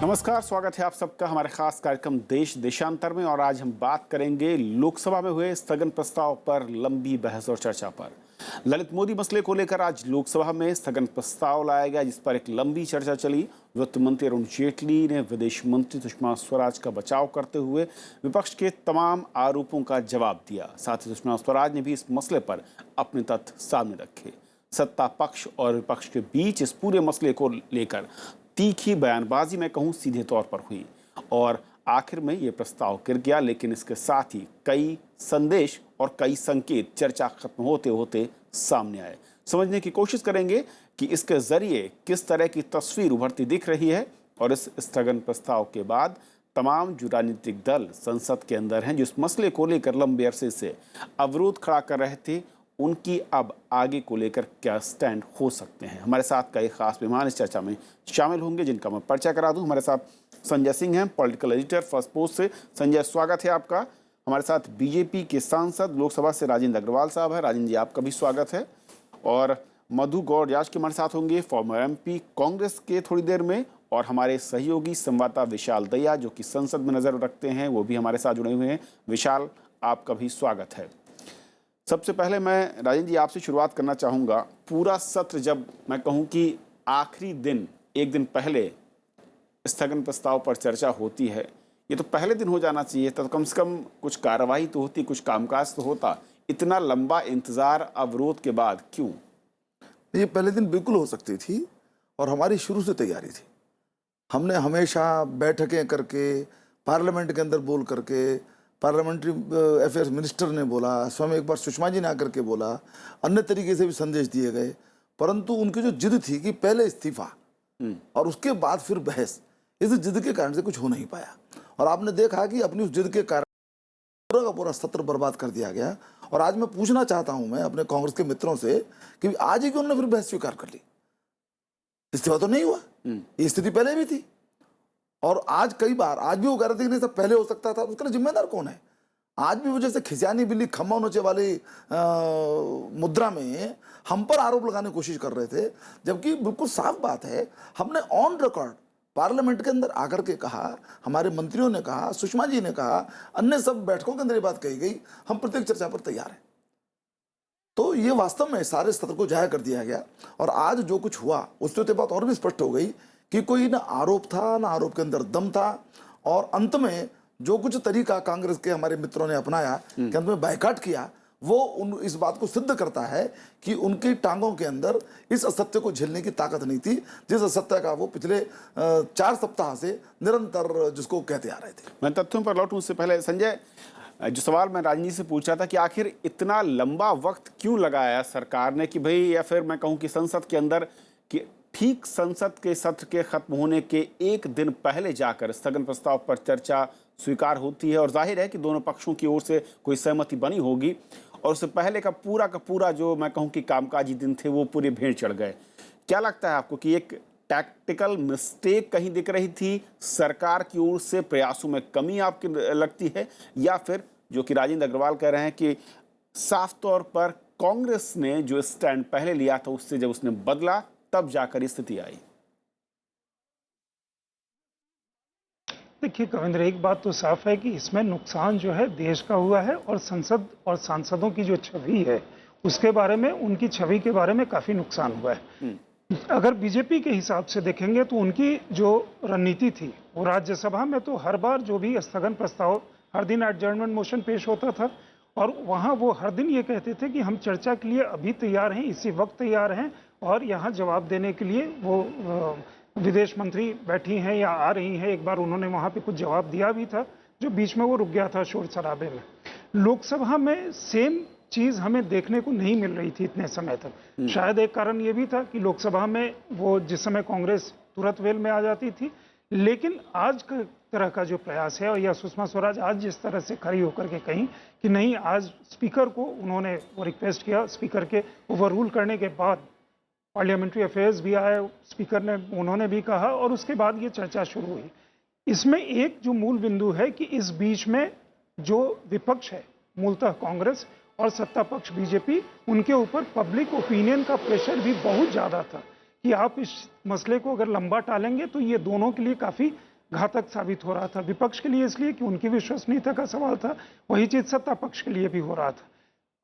नमस्कार, स्वागत है आप सबका हमारे खास कार्यक्रम देश देशांतर में। और आज हम बात करेंगे लोकसभा में हुए स्थगन प्रस्ताव पर लंबी बहस और चर्चा पर। ललित मोदी मसले को लेकर आज लोकसभा में स्थगन प्रस्ताव लाया गया, जिस पर एक लंबी चर्चा चली। वित्त मंत्री अरुण जेटली ने विदेश मंत्री सुषमा स्वराज का बचाव करते हुए विपक्ष के तमाम आरोपों का जवाब दिया। साथ ही सुषमा स्वराज ने भी इस मसले पर अपने तथ्य सामने रखे। सत्ता पक्ष और विपक्ष के बीच इस पूरे मसले को लेकर तीखी बयानबाजी में कहूँ सीधे तौर पर हुई और आखिर में ये प्रस्ताव गिर गया। लेकिन इसके साथ ही कई संदेश और कई संकेत चर्चा खत्म होते होते सामने आए। समझने की कोशिश करेंगे कि इसके जरिए किस तरह की तस्वीर उभरती दिख रही है। और इस स्थगन प्रस्ताव के बाद तमाम जो राजनीतिक दल संसद के अंदर हैं, जो इस मसले को लेकर लंबे अरसे से अवरोध खड़ा कर रहे थे, उनकी अब आगे को लेकर क्या स्टैंड हो सकते हैं। हमारे साथ कई खास मेहमान इस चर्चा में शामिल होंगे, जिनका मैं परिचय करा दूं। हमारे साथ संजय सिंह हैं, पॉलिटिकल एडिटर फर्स्ट पोस्ट से। संजय, स्वागत है आपका। हमारे साथ बीजेपी के सांसद लोकसभा से राजेंद्र अग्रवाल साहब हैं। राजेंद्र जी, आपका भी स्वागत है। और मधु गौड़ याज के हमारे साथ होंगे, फॉर्मर MP कांग्रेस के, थोड़ी देर में। और हमारे सहयोगी संवाददाता विशाल दहिया, जो कि संसद में नजर रखते हैं, वो भी हमारे साथ जुड़े हुए हैं। विशाल, आपका भी स्वागत है। सबसे पहले मैं राजेंद्र जी आपसे शुरुआत करना चाहूँगा। पूरा सत्र, जब मैं कहूँ कि आखिरी दिन, एक दिन पहले स्थगन प्रस्ताव पर चर्चा होती है, ये तो पहले दिन हो जाना चाहिए था, तो कम से कम कुछ कार्रवाई तो होती, कुछ कामकाज तो होता। इतना लंबा इंतजार अवरोध के बाद क्यों? ये पहले दिन बिल्कुल हो सकती थी और हमारी शुरू से तैयारी थी। हमने हमेशा बैठकें करके, पार्लियामेंट के अंदर बोल करके, पार्लियामेंट्री अफेयर्स मिनिस्टर ने बोला, स्वयं एक बार सुषमा जी ने आकर के बोला, अन्य तरीके से भी संदेश दिए गए, परंतु उनकी जो जिद थी कि पहले इस्तीफा और उसके बाद फिर बहस, इस जिद के कारण से कुछ हो नहीं पाया। और आपने देखा कि अपनी उस जिद के कारण पूरा का पूरा सत्र बर्बाद कर दिया गया। और आज मैं पूछना चाहता हूं मैं अपने कांग्रेस के मित्रों से कि आज ही क्यों उन्होंने फिर बहस स्वीकार कर ली? इस्तीफा तो नहीं हुआ, ये स्थिति पहले भी थी। और आज कई बार आज भी वो कह रहे थे कि नहीं सब पहले हो सकता था, उसका जिम्मेदार कौन है? आज भी वो जैसे खिसियानी बिल्ली खम्मा नोचे वाली मुद्रा में हम पर आरोप लगाने की कोशिश कर रहे थे, जबकि बिल्कुल साफ बात है, हमने ऑन रिकॉर्ड पार्लियामेंट के अंदर आकर के कहा, हमारे मंत्रियों ने कहा, सुषमा जी ने कहा, अन्य सब बैठकों के अंदर ये बात कही गई, हम प्रत्येक चर्चा पर तैयार हैं। तो ये वास्तव में सारे सत्र को जाया कर दिया गया। और आज जो कुछ हुआ उससे तो बात और भी स्पष्ट हो गई कि कोई ना आरोप था, ना आरोप के अंदर दम था। और अंत में जो कुछ तरीका कांग्रेस के हमारे मित्रों ने अपनाया कि अंत में बायकॉट किया, वो इस बात को सिद्ध करता है कि उनकी टांगों के अंदर इस असत्य को झेलने की ताकत नहीं थी, जिस असत्य का वो पिछले 4 सप्ताह से निरंतर जिसको कहते आ रहे थे। मैं तथ्यों पर लौटूं उससे पहले संजय, जो सवाल मैं राजनीति से पूछ रहा था कि आखिर इतना लंबा वक्त क्यों लगाया सरकार ने, कि भाई, या फिर मैं कहूँ कि संसद के अंदर, कि ठीक संसद के सत्र के खत्म होने के एक दिन पहले जाकर स्थगन प्रस्ताव पर चर्चा स्वीकार होती है। और जाहिर है कि दोनों पक्षों की ओर से कोई सहमति बनी होगी, और उससे पहले का पूरा जो मैं कहूँ कि कामकाजी दिन थे, वो पूरे भेड़ चढ़ गए। क्या लगता है आपको कि एक टैक्टिकल मिस्टेक कहीं दिख रही थी, सरकार की ओर से प्रयासों में कमी आपकी लगती है, या फिर जो कि राजेंद्र अग्रवाल कह रहे हैं कि साफ तौर पर कांग्रेस ने जो स्टैंड पहले लिया था, उससे जब उसने बदला तब जाकर स्थिति आई? देखिए कविंद्र, एक बात तो साफ है कि इसमें नुकसान जो है देश का हुआ है, और संसद और सांसदों की जो छवि है उसके बारे में, उनकी छवि के बारे में काफी नुकसान हुआ है। अगर बीजेपी के हिसाब से देखेंगे तो उनकी जो रणनीति थी, वो राज्यसभा में तो हर बार जो भी स्थगन प्रस्ताव, हर दिन एडजर्नमेंट मोशन पेश होता था, और वहां वो हर दिन ये कहते थे कि हम चर्चा के लिए अभी तैयार हैं, इसी वक्त तैयार हैं, और यहाँ जवाब देने के लिए वो विदेश मंत्री बैठी हैं या आ रही हैं। एक बार उन्होंने वहाँ पे कुछ जवाब दिया भी था, जो बीच में वो रुक गया था शोर शराबे में। लोकसभा में सेम चीज़ हमें देखने को नहीं मिल रही थी इतने समय तक। शायद एक कारण ये भी था कि लोकसभा में वो जिस समय कांग्रेस तुरंत वेल में आ जाती थी, लेकिन आज का तरह का जो प्रयास है, और या सुषमा स्वराज आज जिस तरह से खड़ी होकर के कहीं कि नहीं, आज स्पीकर को उन्होंने वो रिक्वेस्ट किया, स्पीकर के ओवर रूल करने के बाद पार्लियामेंट्री अफेयर्स भी आए, स्पीकर ने, उन्होंने भी कहा, और उसके बाद ये चर्चा शुरू हुई। इसमें एक जो मूल बिंदु है कि इस बीच में जो विपक्ष है, मूलतः कांग्रेस, और सत्ता पक्ष बीजेपी, उनके ऊपर पब्लिक ओपिनियन का प्रेशर भी बहुत ज़्यादा था कि आप इस मसले को अगर लंबा टालेंगे तो ये दोनों के लिए काफ़ी घातक साबित हो रहा था। विपक्ष के लिए इसलिए कि उनकी विश्वसनीयता का सवाल था, वही चीज सत्ता पक्ष के लिए भी हो रहा था।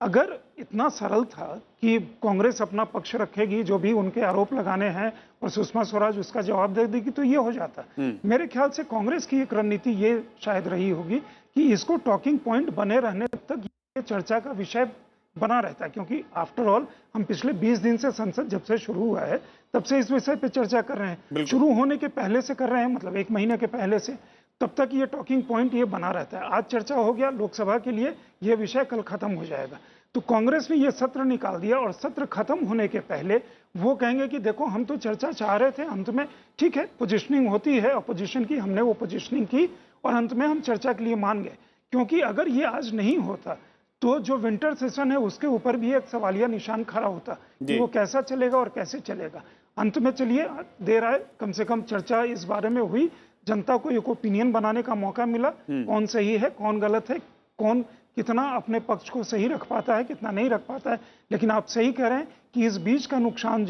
अगर इतना सरल था कि कांग्रेस अपना पक्ष रखेगी, जो भी उनके आरोप लगाने हैं, और सुषमा स्वराज उसका जवाब दे देगी, तो ये हो जाता। मेरे ख्याल से कांग्रेस की एक रणनीति ये शायद रही होगी कि इसको टॉकिंग पॉइंट बने रहने तक ये चर्चा का विषय बना रहता है, क्योंकि आफ्टर ऑल हम पिछले 20 दिन से संसद जब से शुरू हुआ है तब से इस विषय पे चर्चा कर रहे हैं। शुरू होने के पहले से कर रहे हैं, मतलब 1 महीने के पहले से, तब तक ये टॉकिंग पॉइंट ये बना रहता है। आज चर्चा हो गया लोकसभा के लिए, ये विषय कल खत्म हो जाएगा। तो कांग्रेस ने ये सत्र निकाल दिया और सत्र खत्म होने के पहले वो कहेंगे कि देखो हम तो चर्चा चाह रहे थे, अंत में ठीक है पोजिशनिंग होती है अपोजिशन की, हमने वो पोजिशनिंग की और अंत में हम चर्चा के लिए मान गए। क्योंकि अगर ये आज नहीं होता तो जो विंटर सेशन है उसके ऊपर भी एक सवालिया निशान खड़ा होता कि वो कैसा चलेगा और कैसे चलेगा। अंत में चलिए देर आए कम से कम चर्चा इस बारे में हुई, जनता को एक ओपिनियन बनाने का मौका मिला, कौन सही है कौन गलत है, कौन कितना अपने पक्ष को सही रख पाता है कितना नहीं रख पाता है। लेकिन आप सही कह रहे हैं कि इस बीच का नुकसान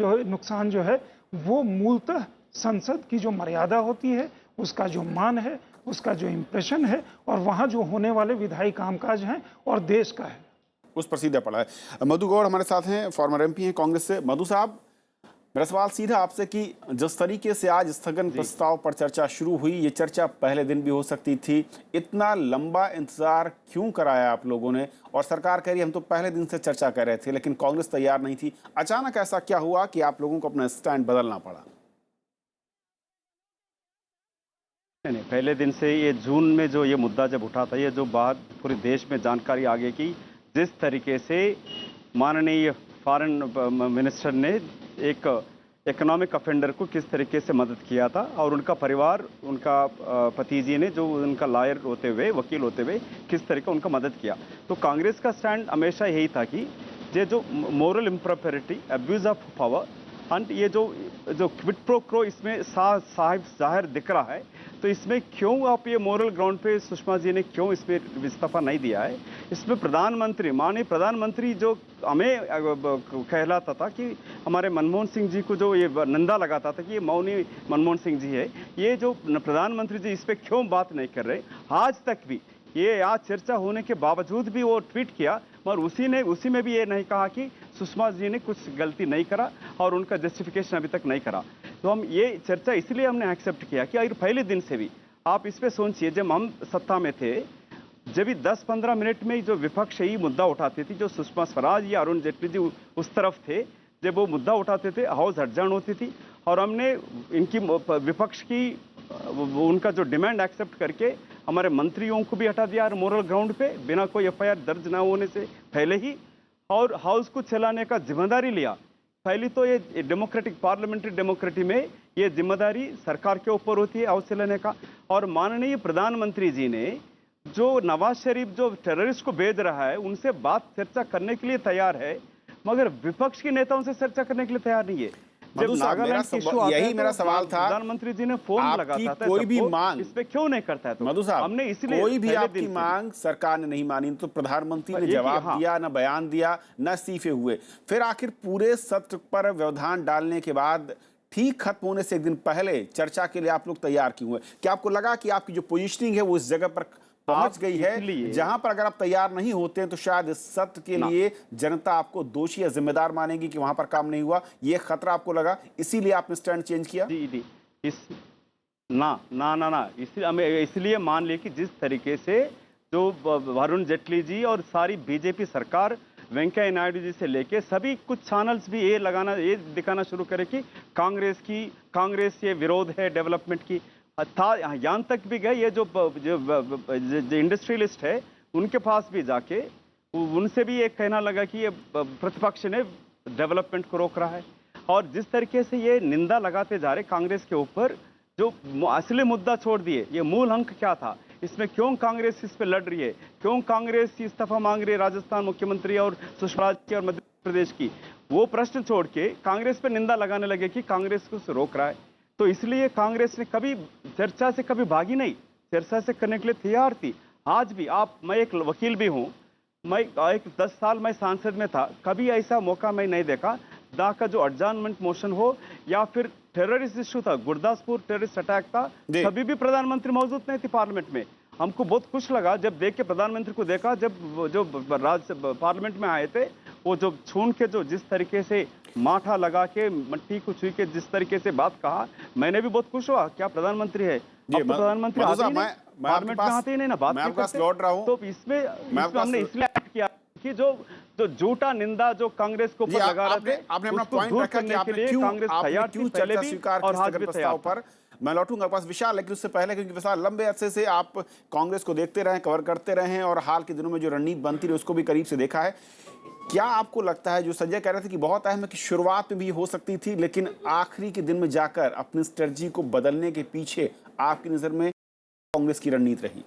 जो है वो मूलतः संसद की जो मर्यादा होती है, उसका जो मान है, उसका जो इंप्रेशन है और वहां जो होने वाले विधायी कामकाज हैं और देश का है, उस पर सीधा पड़ा है। मधु गौड़ हमारे साथ हैं, फॉर्मर एमपी हैं कांग्रेस से। मधु साहब, मेरा सवाल सीधा आपसे कि जिस तरीके से आज स्थगन प्रस्ताव पर चर्चा शुरू हुई, ये चर्चा पहले दिन भी हो सकती थी, इतना लंबा इंतजार क्यों कराया आप लोगों ने? और सरकार कह रही है हम तो पहले दिन से चर्चा कर रहे थे, लेकिन कांग्रेस तैयार नहीं थी। अचानक ऐसा क्या हुआ कि आप लोगों को अपना स्टैंड बदलना पड़ा? नहीं, पहले दिन से ये जून में जो ये मुद्दा जब उठा था, ये जो बात पूरे देश में जानकारी आ गई कि जिस तरीके से माननीय फॉरेन मिनिस्टर ने एक इकोनॉमिक अफेंडर को किस तरीके से मदद किया था और उनका परिवार, उनका पति जी ने जो उनका लॉयर होते हुए, वकील होते हुए किस तरीके उनका मदद किया। तो कांग्रेस का स्टैंड हमेशा यही था कि ये जो moral impropriety, abuse of power and ये जो क्विड प्रो क्रो इसमें जाहिर दिख रहा है, तो इसमें क्यों आप ये मोरल ग्राउंड पे सुषमा जी ने क्यों इसमें इस्तीफा नहीं दिया है? इसमें प्रधानमंत्री, माननीय प्रधानमंत्री जो हमें कहलाता था कि हमारे मनमोहन सिंह जी को जो ये निंदा लगाता था कि ये मौनी मनमोहन सिंह जी है, ये जो प्रधानमंत्री जी इस पर क्यों बात नहीं कर रहे? आज तक भी ये आज चर्चा होने के बावजूद भी वो ट्वीट किया, मगर उसी में भी ये नहीं कहा कि सुषमा जी ने कुछ गलती नहीं करा और उनका जस्टिफिकेशन अभी तक नहीं करा। तो हम ये चर्चा इसलिए हमने एक्सेप्ट किया कि अगर पहले दिन से भी आप इस पे सोचिए, जब हम सत्ता में थे, जब भी 10-15 मिनट में जो विपक्ष ही मुद्दा उठाती थी, जो सुषमा स्वराज या अरुण जेटली जी उस तरफ थे, जब वो मुद्दा उठाते थे हाउस हड़जान होती थी और हमने इनकी विपक्ष की उनका जो डिमांड एक्सेप्ट करके हमारे मंत्रियों को भी हटा दिया मोरल ग्राउंड पे बिना कोई एफआईआर दर्ज ना होने से पहले ही, और हाउस को चलाने का जिम्मेदारी लिया। पहली तो ये डेमोक्रेटिक पार्लियामेंट्री डेमोक्रेसी में ये जिम्मेदारी सरकार के ऊपर होती है हाउस चलाने का। और माननीय प्रधानमंत्री जी ने जो नवाज शरीफ जो टेररिस्ट को भेज रहा है उनसे बात चर्चा करने के लिए तैयार है, मगर विपक्ष के नेताओं से चर्चा करने के लिए तैयार नहीं है। जब नागालैंड की इशू आता है, यही मेरा सवाल था, प्रधानमंत्री जी ने फोन लगाता था, कोई भी मांग इस पे क्यों नहीं करता है? तो मधु साहब, हमने इसलिए कोई भी आपकी मांग सरकार ने नहीं मानी, तो प्रधानमंत्री ने जवाब दिया, न बयान दिया, न इस्तीफे हुए। फिर आखिर पूरे सत्र पर व्यवधान डालने के बाद ठीक खत्म होने से एक दिन पहले चर्चा के लिए आप लोग तैयार क्यों हुए? क्या आपको लगा कि आपकी जो पोजिशनिंग है वो इस जगह पर पहुंच गई है जहां पर अगर आप तैयार नहीं होते हैं तो शायद इस सत्र के लिए जनता आपको दोषी या जिम्मेदार मानेगी कि वहां पर काम नहीं हुआ, ये खतरा आपको लगा, इसीलिए आपने स्टैंड चेंज किया? जी ना इसलिए मान लिया कि जिस तरीके से जो अरुण जेटली जी और सारी बीजेपी सरकार, वेंकैया नायडू जी से लेके सभी कुछ चैनल्स भी ये दिखाना शुरू करे कि कांग्रेस ये विरोध है डेवलपमेंट की, यहाँ तक भी गए ये जो इंडस्ट्रियलिस्ट है उनके पास भी जाके उनसे भी ये कहना लगा कि ये प्रतिपक्ष ने डेवलपमेंट को रोक रहा है। और जिस तरीके से ये निंदा लगाते जा रहे कांग्रेस के ऊपर, जो असली मुद्दा छोड़ दिए, ये मूल अंक क्या था, इसमें क्यों कांग्रेस इस पे लड़ रही है, क्यों कांग्रेस इस्तीफा मांग रही है राजस्थान मुख्यमंत्री और सुषमा स्वराज की और मध्य प्रदेश की, वो प्रश्न छोड़ के कांग्रेस पे निंदा लगाने लगे कि कांग्रेस को रोक रहा है। तो इसलिए कांग्रेस ने कभी चर्चा से कभी भागी नहीं, चर्चा से करने के लिए तैयार थी। आज भी मैं एक वकील भी हूं, मैं 10 साल मैं सांसद में था, कभी ऐसा मौका मैं नहीं देखा दा का जो एडजर्नमेंट मोशन हो या फिर टेररिस्ट इशू था, गुरदासपुर टेररिस्ट अटैक था, जी। तभी भी प्रधानमंत्री मौजूद नहीं थे पार्लियामेंट में। हमको बहुत खुश लगा जब देख के, प्रधानमंत्री को देखा जब जो पार्लियामेंट में आए थे, वो जो छून के जो जिस तरीके से माथा लगा के मट्टी को छुई के जिस तरीके से बात कहा, मैंने भी बहुत खुश हुआ। क्या प्रधानमंत्री है? अब तो प्रधानमंत्री आते ही नहीं, पार्लियामेंट में आते ही नहीं ना, बात नहीं करते। लौट रहा हूं, तो इसमें हमने इसलिए एक्ट किया कि जो झूठा निंदा जो कांग्रेस को ऊपर लगा रहे थे, आपने अपना उसको पॉइंट दूर रखा कि करने के आपने लिए क्यों कांग्रेस तैयार थी, पहले भी स्वीकार और की आज स्थगन भी प्रस्ताव तैयार पर। मैं लौटूंगा पास विशाल, लेकिन उससे पहले, क्योंकि विशाल लंबे अरसे से आप कांग्रेस को देखते रहे, कवर करते रहे हैं और हाल के दिनों में जो रणनीति बनती रही उसको भी करीब से देखा है। क्या आपको लगता है, जो संजय कह रहे थे कि बहुत अहम है कि शुरुआत में भी हो सकती थी, लेकिन आखिरी के दिन में जाकर अपनी स्ट्रेटजी को बदलने के पीछे आपकी नजर में कांग्रेस की रणनीति रही?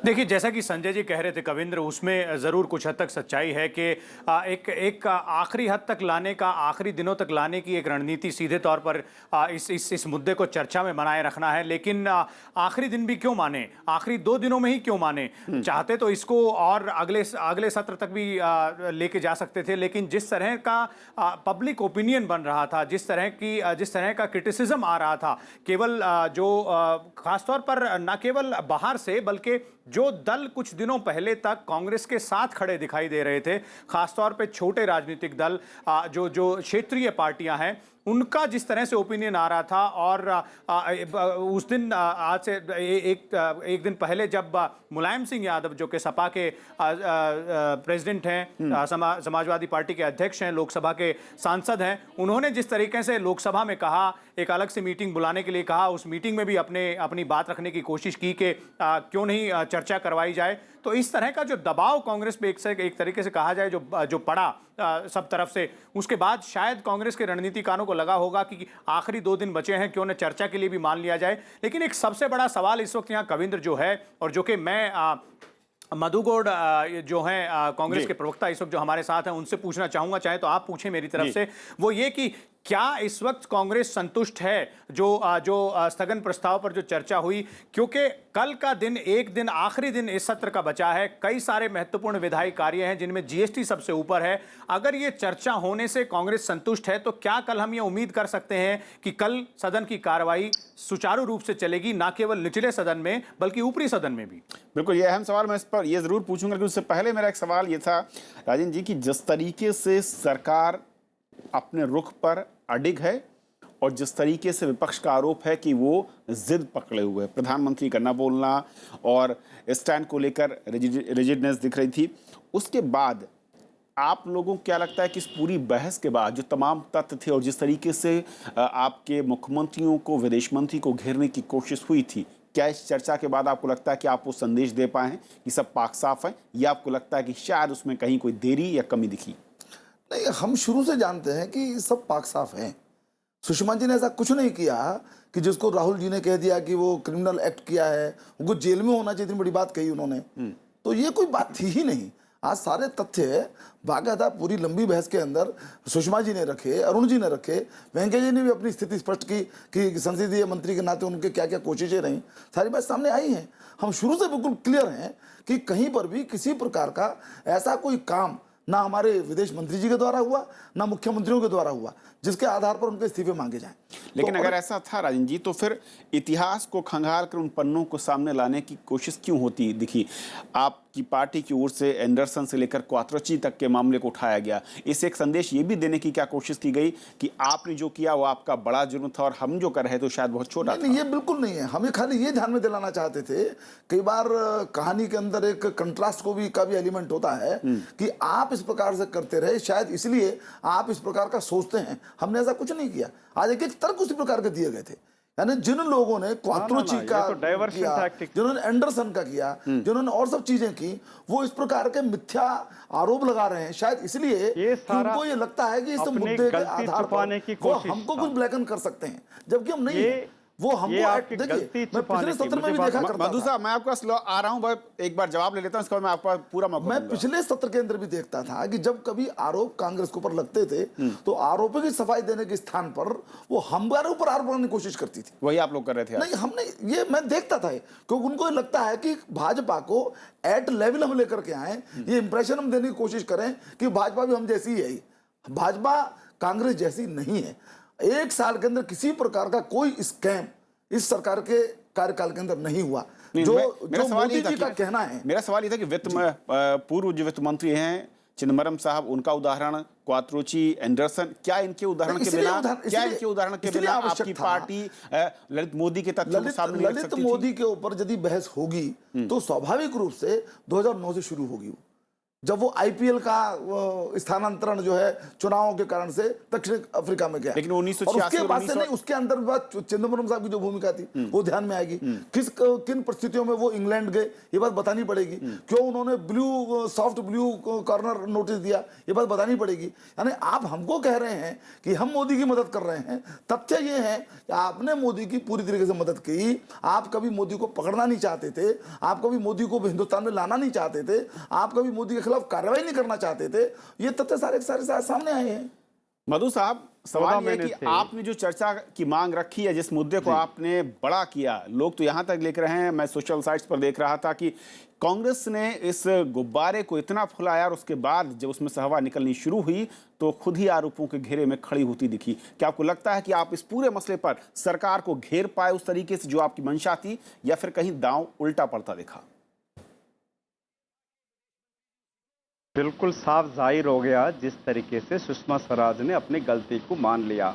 देखिए, जैसा कि संजय जी कह रहे थे कविंद्र, उसमें ज़रूर कुछ हद तक सच्चाई है कि एक आखिरी हद तक लाने का, आखिरी दिनों तक लाने की एक रणनीति सीधे तौर पर इस मुद्दे को चर्चा में बनाए रखना है। लेकिन आखिरी दिन भी क्यों माने, आखिरी 2 दिनों में ही क्यों माने? चाहते तो इसको और अगले सत्र तक भी लेके जा सकते थे, लेकिन जिस तरह का पब्लिक ओपिनियन बन रहा था, जिस तरह का क्रिटिसिज्म आ रहा था, केवल खासतौर पर न केवल बाहर से, बल्कि जो दल कुछ दिनों पहले तक कांग्रेस के साथ खड़े दिखाई दे रहे थे, खासतौर पे छोटे राजनीतिक दल, जो क्षेत्रीय पार्टियां हैं, उनका जिस तरह से ओपिनियन आ रहा था। और उस दिन, आज से एक दिन पहले, जब मुलायम सिंह यादव, जो कि सपा के प्रेसिडेंट हैं, समाजवादी पार्टी के अध्यक्ष हैं, लोकसभा के सांसद हैं, उन्होंने जिस तरीके से लोकसभा में कहा, एक अलग से मीटिंग बुलाने के लिए कहा, उस मीटिंग में भी अपनी बात रखने की कोशिश की कि क्यों नहीं चर्चा करवाई जाए। तो इस तरह का जो दबाव कांग्रेस पे एक तरीके से कहा जाए जो पड़ा सब तरफ से, उसके बाद शायद कांग्रेस के रणनीतिकारों को लगा होगा कि आखिरी 2 दिन बचे हैं, क्यों न चर्चा के लिए भी मान लिया जाए। लेकिन एक सबसे बड़ा सवाल इस वक्त यहाँ कविंद्र जो है, और जो कि मैं मधु गौड़ जो हैं कांग्रेस के प्रवक्ता इस वक्त जो हमारे साथ हैं, उनसे पूछना चाहूंगा, चाहे तो आप पूछें मेरी तरफ से, वो ये कि क्या इस वक्त कांग्रेस संतुष्ट है जो स्थगन प्रस्ताव पर जो चर्चा हुई? क्योंकि कल का दिन, एक दिन, आखिरी दिन इस सत्र का बचा है, कई सारे महत्वपूर्ण विधायी कार्य हैं जिनमें जीएसटी सबसे ऊपर है। अगर ये चर्चा होने से कांग्रेस संतुष्ट है, तो क्या कल हम ये उम्मीद कर सकते हैं कि कल सदन की कार्रवाई सुचारू रूप से चलेगी, ना केवल निचले सदन में बल्कि ऊपरी सदन में भी? बिल्कुल, ये अहम सवाल, मैं इस पर ये जरूर पूछूंगा, लेकिन उससे पहले मेरा एक सवाल ये था राजेंद्र जी, कि जिस तरीके से सरकार अपने रुख पर अडिग है और जिस तरीके से विपक्ष का आरोप है कि वो जिद पकड़े हुए है, प्रधानमंत्री का न बोलना और स्टैंड को लेकर रिजिडनेस दिख रही थी, उसके बाद आप लोगों को क्या लगता है कि इस पूरी बहस के बाद जो तमाम तथ्य थे और जिस तरीके से आपके मुख्यमंत्रियों को, विदेश मंत्री को घेरने की कोशिश हुई थी, क्या इस चर्चा के बाद आपको लगता है कि आप वो संदेश दे पाए हैं कि सब पाक साफ है, या आपको लगता है कि शायद उसमें कहीं कोई देरी या कमी दिखी? नहीं, हम शुरू से जानते हैं कि सब पाक साफ हैं। सुषमा जी ने ऐसा कुछ नहीं किया कि जिसको राहुल जी ने कह दिया कि वो क्रिमिनल एक्ट किया है, उनको जेल में होना चाहिए, इतनी बड़ी बात कही उन्होंने। तो ये कोई बात थी ही नहीं। आज सारे तथ्य बाकायदा पूरी लंबी बहस के अंदर सुषमा जी ने रखे, अरुण जी ने रखे, वेंकैया जी ने भी अपनी स्थिति स्पष्ट की कि संसदीय मंत्री के नाते उनके क्या क्या कोशिशें रहीं, सारी बात सामने आई हैं। हम शुरू से बिल्कुल क्लियर हैं कि कहीं पर भी किसी प्रकार का ऐसा कोई काम ना हमारे विदेश मंत्री जी के द्वारा हुआ, ना मुख्यमंत्रियों के द्वारा हुआ, जिसके आधार पर उनके इस्तीफे मांगे जाएं। लेकिन अगर ऐसा था राजन जी, तो फिर इतिहास को खंगाल कर उन पन्नों को सामने लाने की कोशिश क्यों होती दिखी? आपकी पार्टी की ओर से एंडरसन से लेकर क्वात्रची तक के मामले को उठाया गया। इससे एक संदेश ये भी देने की क्या कोशिश की गई कि आपने जो किया वो आपका बड़ा जुर्म था और हम जो कर रहे थे शायद बहुत छोटा था? ये बिल्कुल नहीं है। हमें खाली ये ध्यान में दिलाना चाहते थे, कई बार कहानी के अंदर एक कंट्रास्ट का भी एलिमेंट होता है कि आप इस प्रकार से करते रहे, शायद इसलिए आप इस प्रकार का सोचते हैं। हमने ऐसा कुछ नहीं किया। आज एक एक तर्क उसी प्रकार के दिए गए थे। यानी जिन लोगों ने क्वात्रोची का किया, जिन्होंने एंडरसन का किया, जिन्होंने और सब चीजें की, वो इस प्रकार के मिथ्या आरोप लगा रहे हैं, शायद इसलिए उनको ये लगता है कि इस मुद्दे के आधार पर वो हमको कुछ ब्लैकन कर सकते हैं, जबकि हम नहीं है। वो हमको देखिए, मैं पिछले सत्र में भी देखा करता था। मधु साहब, मैं आपके पास आ रहा हूं, एक बार जवाब ले लेता हूं, इसका मैं आपका पूरा मौका मैं पिछले सत्र के अंदर भी देखता था कि जब कभी आरोप कांग्रेस के ऊपर लगते थे तो आरोपों की सफाई देने के स्थान पर वो हमारे ऊपर आरोप लगाने की कोशिश करती थी। वही आप लोग कर रहे थे? नहीं, हमने ये मैं देखता था, क्योंकि उनको लगता है कि भाजपा को एट लेवल हम लेकर के आए, ये इंप्रेशन हम देने की कोशिश करें कि भाजपा भी हम जैसी है। भाजपा कांग्रेस जैसी नहीं है। 1 साल के अंदर किसी प्रकार का कोई स्कैम इस सरकार के कार्यकाल के अंदर नहीं हुआ। जो मोदी जी का कहना है, मेरा सवाल ये था कि पूर्व जो वित्त मंत्री हैं चिदम्बरम साहब, उनका उदाहरण, क्वात्रोची, एंडरसन, क्या इनके उदाहरण के बिना आपकी पार्टी ललित मोदी के तथ्यों को सामने नहीं रख सकती थी? ललित मोदी के ऊपर यदि बहस होगी तो स्वाभाविक रूप से 2009 से शुरू होगी, जब वो आईपीएल का स्थानांतरण जो है चुनावों के कारण से दक्षिण अफ्रीका में गया। लेकिन 1986 उसके बाद से नहीं, उसके अंदर चिदम्बरम साहब की जो भूमिका थी वो ध्यान में आएगी। किन परिस्थितियों में वो इंग्लैंड गए ये बात बतानी पड़ेगी। क्यों उन्होंने सॉफ्ट ब्लू कॉर्नर नोटिस दिया ये बात बतानी पड़ेगी। यानी आप हमको कह रहे हैं कि हम मोदी की मदद कर रहे हैं, तथ्य ये है कि आपने मोदी की पूरी तरीके से मदद की। आप कभी मोदी को पकड़ना नहीं चाहते थे, आप कभी मोदी को हिंदुस्तान में लाना नहीं चाहते थे, आप कभी मोदी के खिलाफ कार्रवाई नहीं करना चाहते थे। ये तथ्य सारे सामने आए हैं। मधु साहब, सवाल यह है कि आपने जो चर्चा की मांग रखी है, जिस मुद्दे को आपने बड़ा किया, लोग तो यहां तक लिख रहे हैं, मैं सोशल साइट्स पर देख रहा था कि कांग्रेस ने इस गुब्बारे को इतना फुलाया और उसके बाद जब उसमें से हवा निकलनी शुरू हुई तो खुद ही आरोपों के घेरे में खड़ी होती दिखी। क्या आपको लगता है कि आप इस पूरे मसले पर सरकार को घेर पाए उस तरीके से जो आपकी मंशा थी, या फिर कहीं दांव उल्टा पड़ता दिखा? बिल्कुल साफ जाहिर हो गया जिस तरीके से सुषमा स्वराज ने अपनी गलती को मान लिया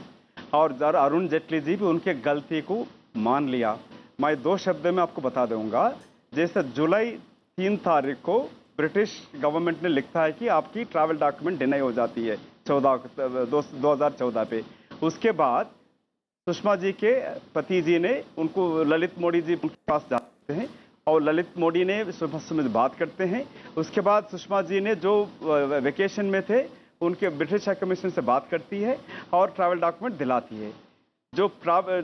और अरुण जेटली जी भी उनके गलती को मान लिया। मैं 2 शब्दों में आपको बता दूंगा। जैसे जुलाई 3 तारीख को ब्रिटिश गवर्नमेंट ने लिखता है कि आपकी ट्रैवल डॉक्यूमेंट डिनाई हो जाती है 2014 पे। उसके बाद सुषमा जी के पति जी ने उनको, ललित मोदी जी उनके पास जाते हैं और ललित मोदी ने सुषमा से बात करते हैं। उसके बाद सुषमा जी ने जो वेकेशन में थे उनके ब्रिटिश हाई कमीशन से बात करती है और ट्रैवल डॉक्यूमेंट दिलाती है। जो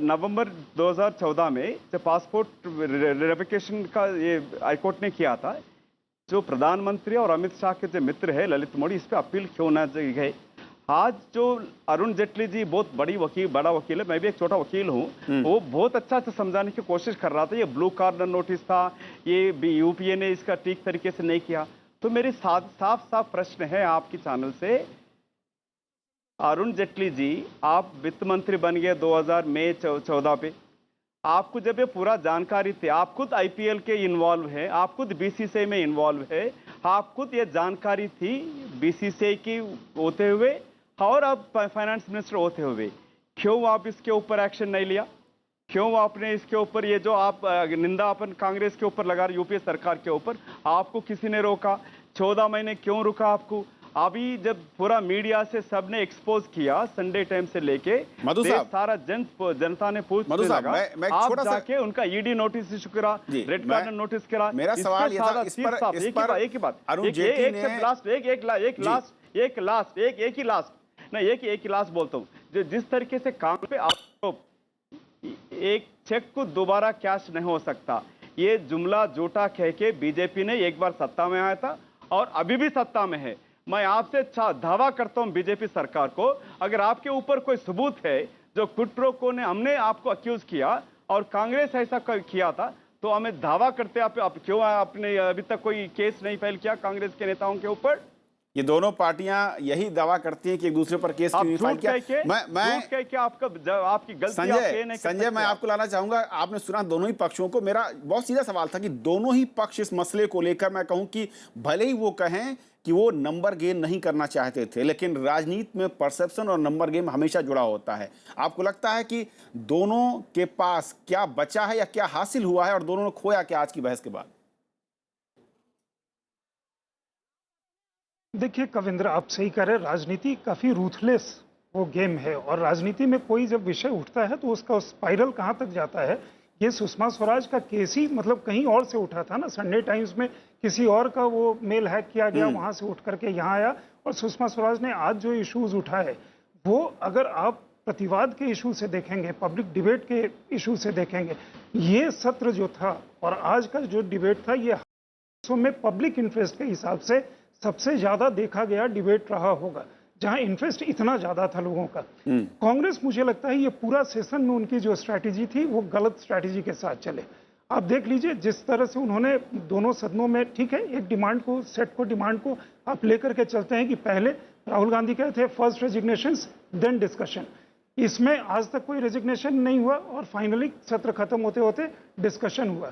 नवंबर 2014 में जब पासपोर्ट रेवोकेशन का ये हाईकोर्ट ने किया था, जो प्रधानमंत्री और अमित शाह के जो मित्र है ललित मोदी, इस पर अपील क्यों ना गए। आज जो अरुण जेटली जी बहुत बड़ा वकील है, मैं भी एक छोटा वकील हूँ, वो बहुत अच्छा से समझाने की कोशिश कर रहा था। ये ब्लू कार्नर नोटिस था, ये यूपीए ने इसका ठीक तरीके से नहीं किया। तो मेरी साफ प्रश्न है आपकी चैनल से, अरुण जेटली जी आप वित्त मंत्री बन गए 2014 पे, आपको जब ये पूरा जानकारी थी, आप खुद आईपीएल के इन्वॉल्व है, आप खुद बीसीसीआई में इन्वॉल्व है, आप खुद ये जानकारी थी बीसीसीआई की होते हुए और अब फाइनेंस मिनिस्टर होते हुए, क्यों आप इसके ऊपर एक्शन नहीं लिया? क्यों आपने इसके ऊपर ये जो आप निंदा अपन कांग्रेस के ऊपर लगा रहे, यूपीए सरकार के ऊपर, आपको किसी ने रोका? 14 महीने क्यों रुका आपको? अभी जब पूरा मीडिया से सबने एक्सपोज किया, संडे टाइम से लेके सारा जनता ने पूछने लगा, आप जाके उनका ईडी नोटिस इशू करा, रेड कार्नर नोटिस करा। मेरा सवाल ये था, इस पर एक ही बात, एक ही लास्ट बोलता हूँ, जिस तरीके से कांग्रेस पे आप एक चेक को दोबारा कैश नहीं हो सकता, ये जुमला झूठा कह के बीजेपी ने एक बार सत्ता में आया था और अभी भी सत्ता में है। मैं आपसे दावा करता हूं बीजेपी सरकार को, अगर आपके ऊपर कोई सबूत है जो कुट्रो ने हमने आपको अक्यूज किया और कांग्रेस ऐसा किया था, तो हमें दावा करते आप क्यों आपने अभी तक कोई केस नहीं फाइल किया कांग्रेस के नेताओं के ऊपर? ये दोनों पार्टियां यही दावा करती हैं कि एक दूसरे पर केस क्यों फाइल किया। आपकी गलती संजय, मैं आपको लाना चाहूंगा, आपने सुना दोनों ही पक्षों को। मेरा बहुत सीधा सवाल था कि दोनों ही पक्ष इस मसले को लेकर, मैं कहूं कि भले ही वो कहें कि वो नंबर गेम नहीं करना चाहते थे, लेकिन राजनीति में परसेप्शन और नंबर गेम हमेशा जुड़ा होता है। आपको लगता है कि दोनों के पास क्या बचा है या क्या हासिल हुआ है और दोनों ने खोया क्या आज की बहस के बाद? देखिए कविंद्र, आप सही कह रहे हैं, राजनीति काफी रूथलेस वो गेम है और राजनीति में कोई जब विषय उठता है तो उसका स्पाइरल कहां तक जाता है। ये सुषमा स्वराज का केस ही मतलब कहीं और से उठा था ना, संडे टाइम्स में किसी और का वो मेल हैक किया गया, वहां से उठ करके यहाँ आया और सुषमा स्वराज ने आज जो इश्यूज उठाए वो अगर आप प्रतिवाद के इशू से देखेंगे, पब्लिक डिबेट के इशू से देखेंगे, ये सत्र जो था और आज का जो डिबेट था, ये में पब्लिक इंटरेस्ट के हिसाब से सबसे ज्यादा देखा गया डिबेट रहा होगा, जहां इंटरेस्ट इतना ज्यादा था लोगों का। कांग्रेस, मुझे लगता है ये पूरा सेशन में उनकी जो स्ट्रैटेजी थी वो गलत स्ट्रैटेजी के साथ चले। आप देख लीजिए जिस तरह से उन्होंने दोनों सदनों में, ठीक है, एक डिमांड को, सेट को, डिमांड को आप लेकर के चलते हैं कि पहले राहुल गांधी कहे थे फर्स्ट रेजिग्नेशंस देन डिस्कशन, इसमें आज तक कोई रेजिग्नेशन नहीं हुआ और फाइनली सत्र खत्म होते होते डिस्कशन हुआ।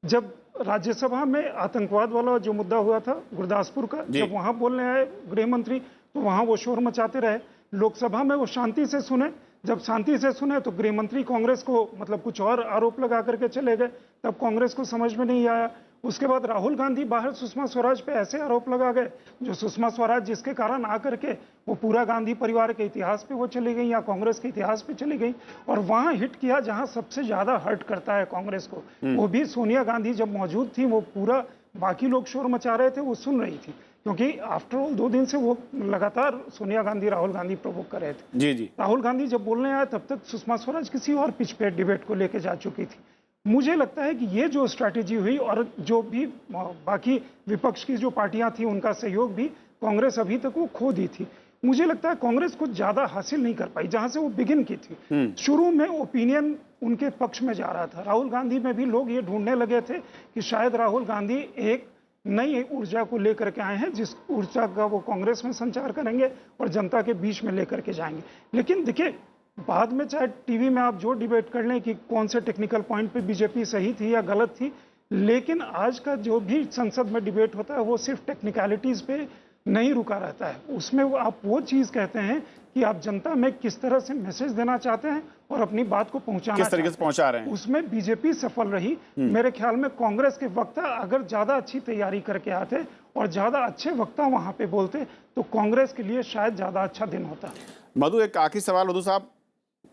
जब राज्यसभा में आतंकवाद वाला जो मुद्दा हुआ था गुरदासपुर का, जब वहां बोलने आए गृह मंत्री तो वहां वो शोर मचाते रहे। लोकसभा में वो शांति से सुने, जब शांति से सुने तो गृह मंत्री कांग्रेस को मतलब कुछ और आरोप लगा करके चले गए, तब कांग्रेस को समझ में नहीं आया। उसके बाद राहुल गांधी बाहर सुषमा स्वराज पे ऐसे आरोप लगा गए जो सुषमा स्वराज जिसके कारण आकर के वो पूरा गांधी परिवार के इतिहास पे वो चली गई या कांग्रेस के इतिहास पे चली गई, और वहां हिट किया जहां सबसे ज्यादा हर्ट करता है कांग्रेस को। वो भी सोनिया गांधी जब मौजूद थी, वो पूरा बाकी लोग शोर मचा रहे थे वो सुन रही थी, क्योंकि आफ्टर ऑल 2 दिन से वो लगातार सोनिया गांधी राहुल गांधी प्रोवोक कर रहे थे। जी राहुल गांधी जब बोलने आए तब तक सुषमा स्वराज किसी और पिच पे डिबेट को लेके जा चुकी थी। मुझे लगता है कि ये जो स्ट्रैटेजी हुई और जो भी बाकी विपक्ष की जो पार्टियां थी उनका सहयोग भी कांग्रेस अभी तक वो खो दी थी। मुझे लगता है कांग्रेस कुछ ज्यादा हासिल नहीं कर पाई जहां से वो बिगिन की थी। शुरू में ओपिनियन उनके पक्ष में जा रहा था, राहुल गांधी में भी लोग ये ढूंढने लगे थे कि शायद राहुल गांधी एक नई ऊर्जा को लेकर के आए हैं जिस ऊर्जा का वो कांग्रेस में संचार करेंगे और जनता के बीच में लेकर के जाएंगे। लेकिन देखिए, बाद में चाहे टीवी में आप जो डिबेट कर लें कि कौन से टेक्निकल पॉइंट पे बीजेपी सही थी या गलत थी, लेकिन आज का जो भी संसद में डिबेट होता है वो सिर्फ टेक्निकलिटीज पे नहीं रुका रहता है। उसमें आप वो चीज कहते हैं कि आप जनता में किस तरह से मैसेज देना चाहते हैं और अपनी बात को पहुंचाना किस तरीके से पहुंचा रहे हैं, उसमें बीजेपी सफल रही। मेरे ख्याल में कांग्रेस के वक्ता अगर ज्यादा अच्छी तैयारी करके आते और ज्यादा अच्छे वक्ता वहां पे बोलते तो कांग्रेस के लिए शायद ज्यादा अच्छा दिन होता। मधु, एक आखिरी सवाल। मधु साहब,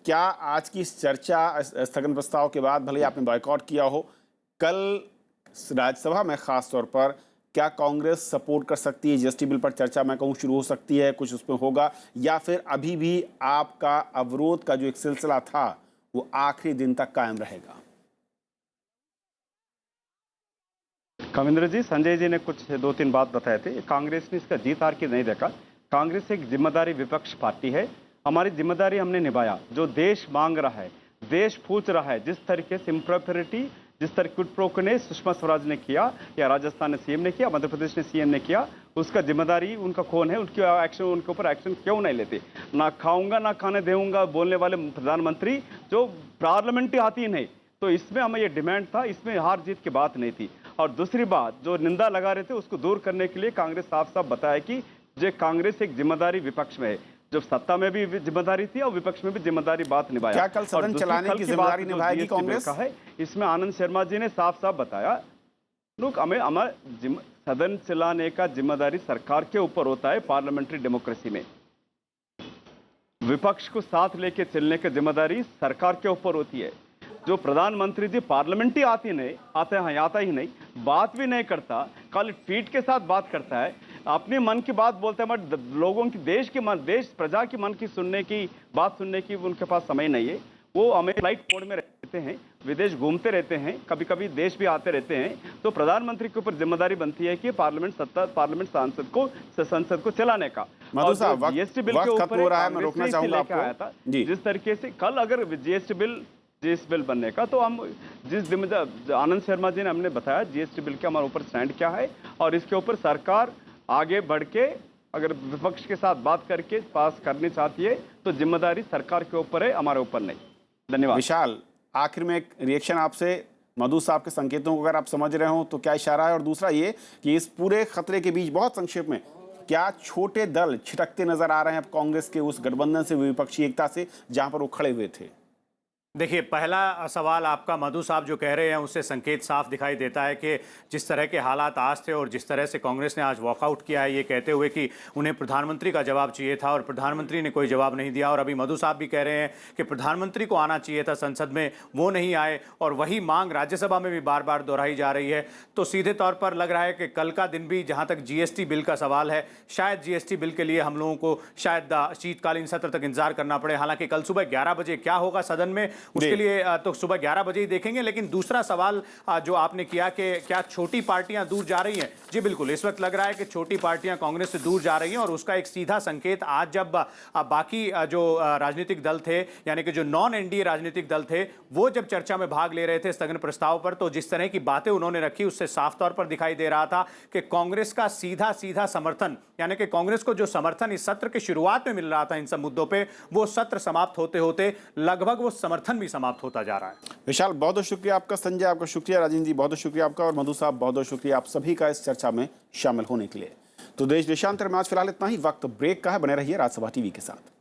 क्या आज की इस चर्चा स्थगन प्रस्ताव के बाद, भले आपने बॉयकॉट किया हो, कल राज्यसभा में खास तौर पर क्या कांग्रेस सपोर्ट कर सकती है? जीएसटी बिल पर चर्चा मैं कहूँ शुरू हो सकती है, कुछ उसमें होगा, या फिर अभी भी आपका अवरोध का जो एक सिलसिला था वो आखिरी दिन तक कायम रहेगा? कविंद्र जी, संजय जी ने कुछ 2-3 बात बताए थे। कांग्रेस ने इसका जीत हार की नहीं देखा। कांग्रेस एक जिम्मेदारी विपक्ष पार्टी है। हमारी जिम्मेदारी हमने निभाया। जो देश मांग रहा है, देश पूछ रहा है, जिस तरीके से इम्प्रॉपरिटी, जिस तरह क्विड प्रो को ने सुषमा स्वराज ने किया या राजस्थान ने सीएम ने किया, मध्य प्रदेश ने सीएम ने किया, उसका जिम्मेदारी उनका कौन है? उनकी एक्शन, उनके ऊपर एक्शन क्यों नहीं लेते? ना खाऊंगा ना खाने दूंगा बोलने वाले प्रधानमंत्री जो पार्लियामेंट आती नहीं, तो इसमें हमें ये डिमांड था, इसमें हार जीत की बात नहीं थी। और दूसरी बात, जो निंदा लगा रहे थे उसको दूर करने के लिए कांग्रेस साफ साफ बताया कि जो कांग्रेस एक जिम्मेदारी विपक्ष में है, जब सत्ता में भी जिम्मेदारी थी और विपक्ष में भी जिम्मेदारी बात निभाया। क्या कल सदन चलाने की जिम्मेदारी निभाएगी कांग्रेस? है इसमें आनंद शर्मा जी ने साफ साफ बताया, लोग हमें सदन चलाने का जिम्मेदारी सरकार के ऊपर होता है। पार्लियामेंट्री डेमोक्रेसी में विपक्ष को साथ लेके चलने की जिम्मेदारी सरकार के ऊपर होती है। जो प्रधानमंत्री जी पार्लियामेंट ही आता ही नहीं, बात भी नहीं करता, कल ट्वीट के साथ बात करता है, अपने मन की बात बोलते हैं, बट लोगों की देश प्रजा की मन की बात सुनने की उनके पास समय नहीं है। वो हमें फ्लाइट मोड में रहते हैं, विदेश घूमते रहते हैं, कभी कभी देश भी आते रहते हैं। तो प्रधानमंत्री के ऊपर जिम्मेदारी बनती है कि संसद को चलाने का। मधु साहब, जीएसटी बिल के ऊपर मैं रोकना चाहूंगा आपको। जिस तरीके से कल अगर जीएसटी बिल बनने का, तो हम आनंद शर्मा जी ने हमने बताया जीएसटी बिल के हमारे ऊपर स्टैंड क्या है, और इसके ऊपर सरकार आगे बढ़ के अगर विपक्ष के साथ बात करके पास करनी चाहती है तो जिम्मेदारी सरकार के ऊपर है, हमारे ऊपर नहीं। धन्यवाद। विशाल, आखिर में एक रिएक्शन आपसे, मधु साहब के संकेतों को अगर आप समझ रहे हो तो क्या इशारा है? और दूसरा ये कि इस पूरे खतरे के बीच बहुत संक्षेप में, क्या छोटे दल छिटकते नजर आ रहे हैं अब कांग्रेस के उस गठबंधन से, विपक्षी एकता से, जहां पर वो खड़े हुए थे? देखिए, पहला सवाल आपका मधु साहब जो कह रहे हैं उससे संकेत साफ दिखाई देता है कि जिस तरह के हालात आज थे और जिस तरह से कांग्रेस ने आज वॉकआउट किया है, ये कहते हुए कि उन्हें प्रधानमंत्री का जवाब चाहिए था और प्रधानमंत्री ने कोई जवाब नहीं दिया। और अभी मधु साहब भी कह रहे हैं कि प्रधानमंत्री को आना चाहिए था संसद में, वो नहीं आए, और वही मांग राज्यसभा में भी बार बार दोहराई जा रही है। तो सीधे तौर पर लग रहा है कि कल का दिन भी, जहाँ तक जीएसटी बिल का सवाल है, शायद जीएसटी बिल के लिए हम लोगों को शायद शीतकालीन सत्र तक इंतजार करना पड़े। हालांकि कल सुबह 11 बजे क्या होगा सदन में, उसके लिए तो सुबह 11 बजे ही देखेंगे। लेकिन दूसरा सवाल जो आपने किया कि क्या छोटी पार्टियां दूर जा रही हैं, जी बिल्कुल, इस वक्त लग रहा है कि छोटी पार्टियां कांग्रेस से दूर जा रही हैं और उसका एक सीधा संकेत आज जब बाकी जो राजनीतिक दल थे, यानी कि जो नॉन एनडीए राजनीतिक दल थे, वो जब चर्चा में भाग ले रहे थे स्थगन प्रस्ताव पर, तो जिस तरह की बातें उन्होंने रखी उससे साफ तौर पर दिखाई दे रहा था कि कांग्रेस का सीधा सीधा समर्थन, यानी कि कांग्रेस को जो समर्थन इस सत्र की शुरुआत में मिल रहा था इन सब मुद्दों पे, वो सत्र समाप्त होते होते लगभग वो समर्थन भी समाप्त होता जा रहा है। विशाल, बहुत बहुत शुक्रिया आपका। संजय, आपका शुक्रिया। राजेंद्र जी, बहुत बहुत शुक्रिया आपका। और मधु साहब, बहुत बहुत शुक्रिया आप सभी का इस चर्चा में शामिल होने के लिए। तो देश देशांतर में आज फिलहाल इतना ही। वक्त ब्रेक का है, बने रहिए राजसभा टीवी के साथ।